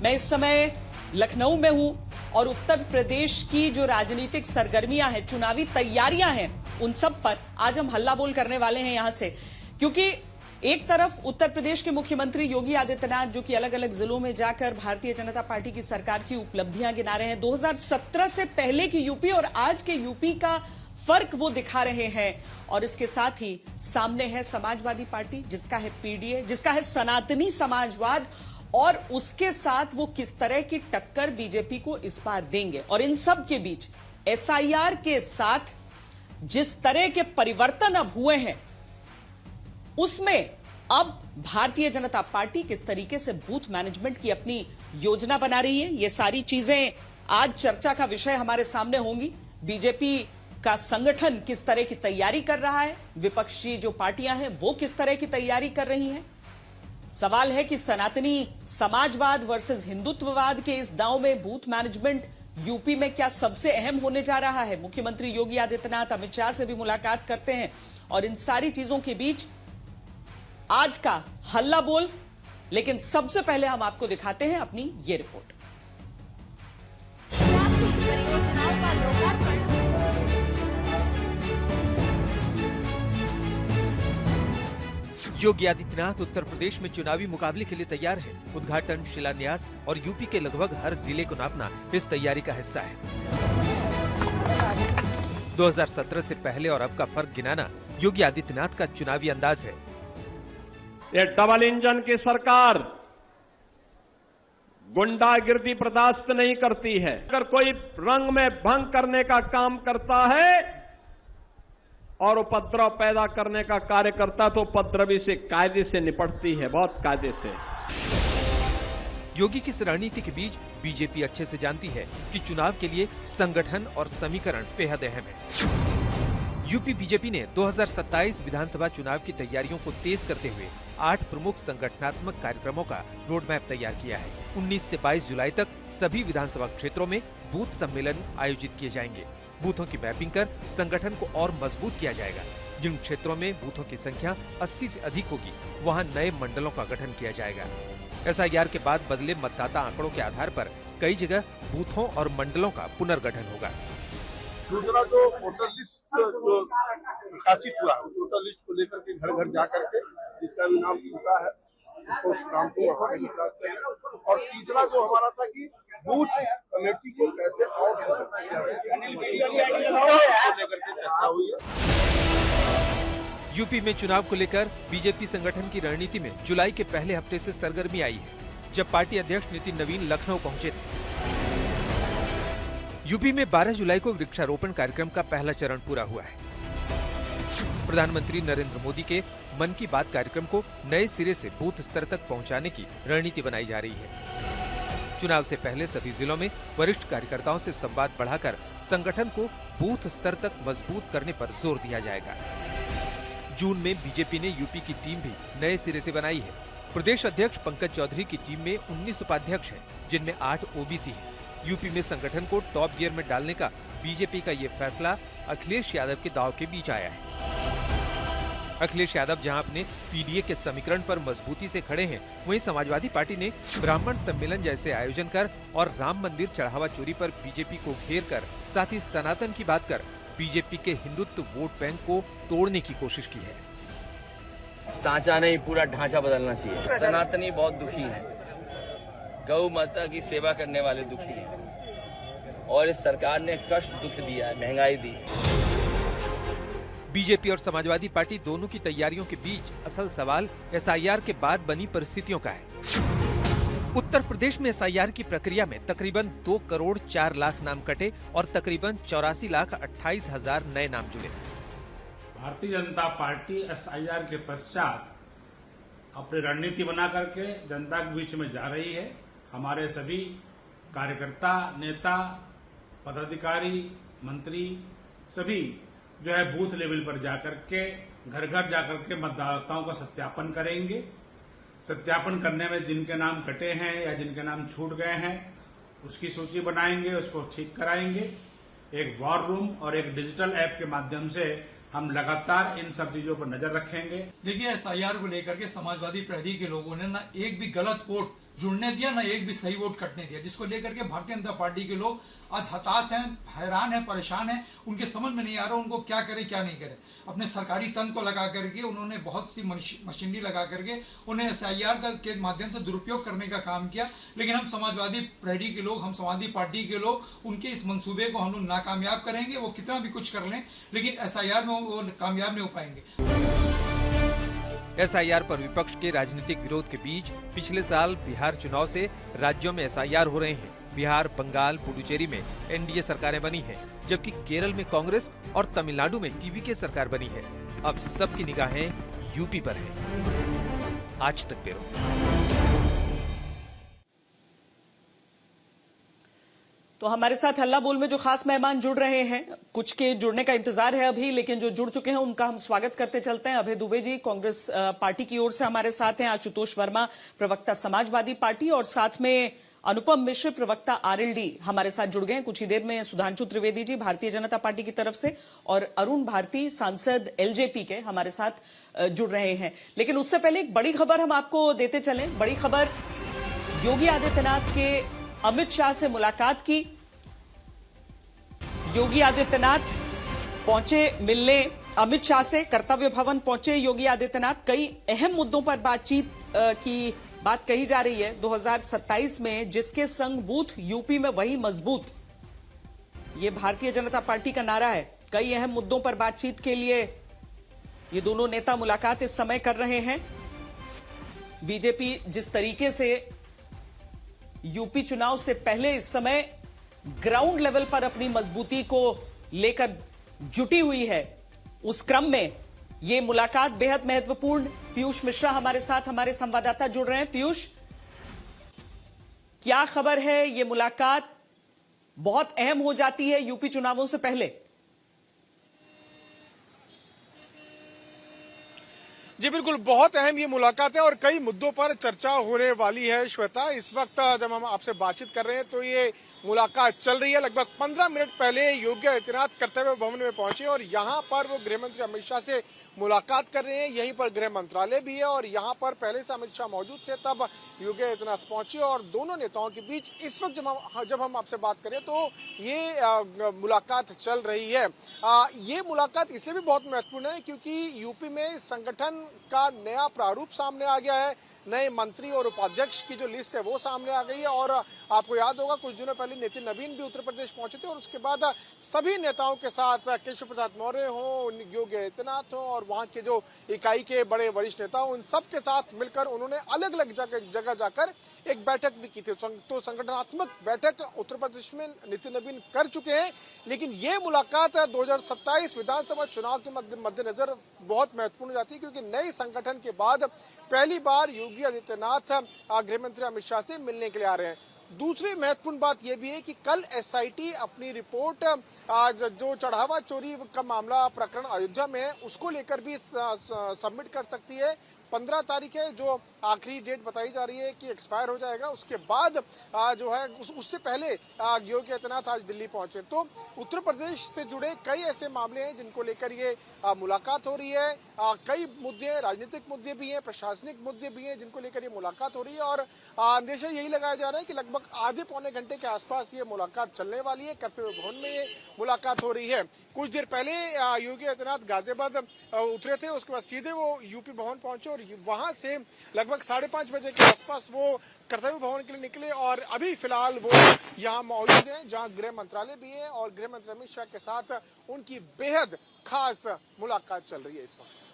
मैं इस समय लखनऊ में हूं और उत्तर प्रदेश की जो राजनीतिक सरगर्मियां हैं, चुनावी तैयारियां हैं, उन सब पर आज हम हल्ला बोल करने वाले हैं यहां से। क्योंकि एक तरफ उत्तर प्रदेश के मुख्यमंत्री योगी आदित्यनाथ जो कि अलग अलग जिलों में जाकर भारतीय जनता पार्टी की सरकार की उपलब्धियां गिना रहे हैं, 2017 से पहले की यूपी और आज के यूपी का फर्क वो दिखा रहे हैं। और इसके साथ ही सामने है समाजवादी पार्टी, जिसका है पीडीए, जिसका है सनातनी समाजवाद, और उसके साथ वो किस तरह की टक्कर बीजेपी को इस बार देंगे। और इन सब के बीच एसआईआर के साथ जिस तरह के परिवर्तन अब हुए हैं, उसमें अब भारतीय जनता पार्टी किस तरीके से बूथ मैनेजमेंट की अपनी योजना बना रही है, ये सारी चीजें आज चर्चा का विषय हमारे सामने होंगी। बीजेपी का संगठन किस तरह की तैयारी कर रहा है, विपक्षी जो पार्टियां हैं वो किस तरह की तैयारी कर रही हैं। सवाल है कि सनातनी समाजवाद वर्सेस हिंदुत्ववाद के इस दांव में बूथ मैनेजमेंट यूपी में क्या सबसे अहम होने जा रहा है। मुख्यमंत्री योगी आदित्यनाथ अमित शाह से भी मुलाकात करते हैं और इन सारी चीजों के बीच आज का हल्ला बोल। लेकिन सबसे पहले हम आपको दिखाते हैं अपनी ये रिपोर्ट। योगी आदित्यनाथ उत्तर प्रदेश में चुनावी मुकाबले के लिए तैयार है। उद्घाटन, शिलान्यास और यूपी के लगभग हर जिले को नापना इस तैयारी का हिस्सा है। 2017 से पहले और अब का फर्क गिनाना योगी आदित्यनाथ का चुनावी अंदाज है। ये डबल इंजन की सरकार गुंडागिर्दी बर्दाश्त नहीं करती है। अगर कोई रंग में भंग करने का काम करता है और उपद्रव पैदा करने का कार्य करता तो उपद्रवी से कायदे से निपटती है, बहुत कायदे से। योगी की इस रणनीति के बीच बीजेपी अच्छे से जानती है कि चुनाव के लिए संगठन और समीकरण बेहद अहम है। यूपी बीजेपी ने 2027 विधानसभा चुनाव की तैयारियों को तेज करते हुए 8 प्रमुख संगठनात्मक कार्यक्रमों का रोड मैप तैयार किया है। 19 से 22 जुलाई तक सभी विधानसभा क्षेत्रों में बूथ सम्मेलन आयोजित किए जाएंगे। बूथों की मैपिंग कर संगठन को और मजबूत किया जाएगा। जिन क्षेत्रों में बूथों की संख्या 80 से अधिक होगी, वहां नए मंडलों का गठन किया जाएगा। एसआईआर के बाद बदले मतदाता आंकड़ों के आधार पर कई जगह बूथों और मंडलों का पुनर्गठन होगा। दूसरा जो वोटर लिस्ट जो प्रकाशित हुआ है, वोटर लिस्ट को लेकर के घर घर जा करके जिसका भी नाम छूटा है उसको उस नाम को वहाँ निकाल करेंगे। और तीसरा जो हमारा था कि बूथ कमेटी को कैसे और लेकर के चर्चा हुई है। यूपी में चुनाव को लेकर बीजेपी संगठन की रणनीति में जुलाई के पहले हफ्ते से सरगर्मी आई है, जब पार्टी अध्यक्ष नितिन नवीन लखनऊ पहुंचे थे। यूपी में 12 जुलाई को वृक्षारोपण कार्यक्रम का पहला चरण पूरा हुआ है। प्रधानमंत्री नरेंद्र मोदी के मन की बात कार्यक्रम को नए सिरे से बूथ स्तर तक पहुंचाने की रणनीति बनाई जा रही है। चुनाव से पहले सभी जिलों में वरिष्ठ कार्यकर्ताओं से संवाद बढ़ाकर संगठन को बूथ स्तर तक मजबूत करने पर जोर दिया जाएगा। जून में बीजेपी ने यूपी की टीम भी नए सिरे से बनाई है। प्रदेश अध्यक्ष पंकज चौधरी की टीम में 19 उपाध्यक्ष हैं, जिनमें 8 ओबीसी हैं। यूपी में संगठन को टॉप गियर में डालने का बीजेपी का ये फैसला अखिलेश यादव के दांव के बीच आया है। अखिलेश यादव जहां अपने पीडीए के समीकरण पर मजबूती से खड़े हैं, वहीं समाजवादी पार्टी ने ब्राह्मण सम्मेलन जैसे आयोजन कर और राम मंदिर चढ़ावा चोरी पर बीजेपी को घेर कर, साथ ही सनातन की बात कर बीजेपी के हिंदुत्व वोट बैंक को तोड़ने की कोशिश की है। सांचा नहीं, पूरा ढांचा बदलना चाहिए। सनातनी बहुत दुखी है, गौ माता की सेवा करने वाले दुखी हैं और इस सरकार ने कष्ट दुख दिया है, महंगाई दी। बीजेपी और समाजवादी पार्टी दोनों की तैयारियों के बीच असल सवाल एसआईआर के बाद बनी परिस्थितियों का है। उत्तर प्रदेश में एसआईआर की प्रक्रिया में तकरीबन 2 करोड़ 4 लाख नाम कटे और तकरीबन 84,28,000 नए नाम जुड़े। भारतीय जनता पार्टी एसआईआर के पश्चात अपनी रणनीति बना करके जनता के बीच में जा रही है। हमारे सभी कार्यकर्ता, नेता, पदाधिकारी, मंत्री सभी जो है बूथ लेवल पर जाकर के घर घर जाकर के मतदाताओं का सत्यापन करेंगे। सत्यापन करने में जिनके नाम कटे हैं या जिनके नाम छूट गए हैं उसकी सूची बनाएंगे, उसको ठीक कराएंगे। एक वॉर रूम और एक डिजिटल ऐप के माध्यम से हम लगातार इन सब चीजों पर नजर रखेंगे। देखिए, एसआईआर को लेकर के समाजवादी पार्टी के लोगों ने ना एक भी गलत वोट जुड़ने दिया, ना एक भी सही वोट कटने दिया, जिसको लेकर के भारतीय जनता पार्टी के लोग आज हताश हैं, हैरान हैं, परेशान हैं। उनके समझ में नहीं आ रहा उनको क्या करें क्या नहीं करें। अपने सरकारी तंत्र को लगा करके उन्होंने बहुत सी मशीनरी लगा करके उन्हें SIR के माध्यम से दुरुपयोग करने का काम किया। लेकिन हम समाजवादी पार्टी के लोग, हम समाजवादी पार्टी के लोग उनके इस मंसूबे को हम लोग नाकामयाब करेंगे। वो कितना भी कुछ कर लें, लेकिन SIR में वो कामयाब नहीं हो पाएंगे। SIR पर विपक्ष के राजनीतिक विरोध के बीच पिछले साल बिहार चुनाव से राज्यों में SIR हो रहे हैं। बिहार, बंगाल, पुडुचेरी में NDA सरकारें बनी हैं, जबकि केरल में कांग्रेस और तमिलनाडु में TVK सरकार बनी है। अब सबकी निगाहें यूपी पर हैं। आज तक ब्यूरो। तो हमारे साथ हल्ला बोल में जो खास मेहमान जुड़ रहे हैं, कुछ के जुड़ने का इंतजार है अभी, लेकिन जो जुड़ चुके हैं उनका हम स्वागत करते चलते हैं। अभय दुबे जी कांग्रेस पार्टी की ओर से हमारे साथ हैं, आशुतोष वर्मा प्रवक्ता समाजवादी पार्टी, और साथ में अनुपम मिश्र प्रवक्ता RLD हमारे साथ जुड़ गए हैं। कुछ ही देर में सुधांशु त्रिवेदी जी भारतीय जनता पार्टी की तरफ से और अरुण भारती सांसद LJP के हमारे साथ जुड़ रहे हैं। लेकिन उससे पहले एक बड़ी खबर हम आपको देते चले। बड़ी खबर, योगी आदित्यनाथ के अमित शाह से मुलाकात की। योगी आदित्यनाथ पहुंचे मिलने अमित शाह से, कर्तव्य भवन पहुंचे योगी आदित्यनाथ। कई अहम मुद्दों पर बातचीत की बात कही जा रही है। 2027 में जिसके संग बूथ यूपी में वही मजबूत, ये भारतीय जनता पार्टी का नारा है। कई अहम मुद्दों पर बातचीत के लिए ये दोनों नेता मुलाकात इस समय कर रहे हैं। बीजेपी जिस तरीके से यूपी चुनाव से पहले इस समय ग्राउंड लेवल पर अपनी मजबूती को लेकर जुटी हुई है, उस क्रम में यह मुलाकात बेहद महत्वपूर्ण। पीयूष मिश्रा हमारे साथ, हमारे संवाददाता जुड़ रहे हैं। पीयूष, क्या खबर है? यह मुलाकात बहुत अहम हो जाती है यूपी चुनावों से पहले। जी बिल्कुल, बहुत अहम ये मुलाकात है और कई मुद्दों पर चर्चा होने वाली है। श्वेता, इस वक्त जब हम आपसे बातचीत कर रहे हैं तो ये मुलाकात चल रही है। लगभग 15 मिनट पहले योगी आदित्यनाथ कर्तव्य भवन में पहुंचे और यहाँ पर वो गृह मंत्री अमित शाह से मुलाकात कर रहे हैं। यहीं पर गृह मंत्रालय भी है और यहाँ पर पहले से अमित शाह मौजूद थे, तब योगी आदित्यनाथ पहुंचे और दोनों नेताओं के बीच इस वक्त जब हम आपसे बात करें तो ये मुलाकात चल रही है। ये मुलाकात इसलिए भी बहुत महत्वपूर्ण है क्योंकि यूपी में संगठन का नया प्रारूप सामने आ गया है। नए मंत्री और उपाध्यक्ष की जो लिस्ट है वो सामने आ गई है और आपको याद होगा कुछ दिनों पहले नितिन नवीन भी उत्तर प्रदेश पहुंचे थे और उसके बाद सभी नेताओं के साथ केशव प्रसाद मौर्य हो, योगी आदित्यनाथ हो और वहां के जो इकाई के बड़े वरिष्ठ नेता उन सब के साथ मिलकर उन्होंने अलग अलग जगह जाकर एक बैठक भी की थी। तो संगठनात्मक बैठक उत्तर प्रदेश में नितिन नवीन कर चुके हैं, लेकिन ये मुलाकात 2027 विधानसभा चुनाव के मद्देनजर बहुत महत्वपूर्ण हो जाती है क्योंकि नए संगठन के बाद पहली बार योगी आदित्यनाथ गृह मंत्री अमित शाह से मिलने के लिए आ रहे हैं। दूसरी महत्वपूर्ण बात यह भी है कि कल SIT अपनी रिपोर्ट जो चढ़ावा चोरी का मामला प्रकरण अयोध्या में है उसको लेकर भी सबमिट कर सकती है। 15 तारीख है जो आखिरी डेट बताई जा रही है कि एक्सपायर हो जाएगा। उसके बाद जो है उससे पहले योगी आदित्यनाथ आज दिल्ली पहुंचे। तो उत्तर प्रदेश से जुड़े कई ऐसे मामले हैं जिनको लेकर ये मुलाकात हो रही है। कई मुद्दे, राजनीतिक मुद्दे भी हैं, प्रशासनिक मुद्दे भी हैं जिनको लेकर ये मुलाकात हो रही है और अंदेशा यही लगाया जा रहा है कि लगभग आधे पौने घंटे के आसपास ये मुलाकात चलने वाली है। कर्तव्य भवन में ये मुलाकात हो रही है। कुछ देर पहले योगी आदित्यनाथ गाजियाबाद उतरे थे, उसके बाद सीधे वो यूपी भवन पहुंचे और वहां से लगभग 5:30 बजे के आसपास वो कर्तव्य भवन के लिए निकले और अभी फिलहाल वो यहाँ मौजूद हैं जहाँ गृह मंत्रालय भी है और गृह मंत्री अमित शाह के साथ उनकी बेहद खास मुलाकात चल रही है इस वक्त।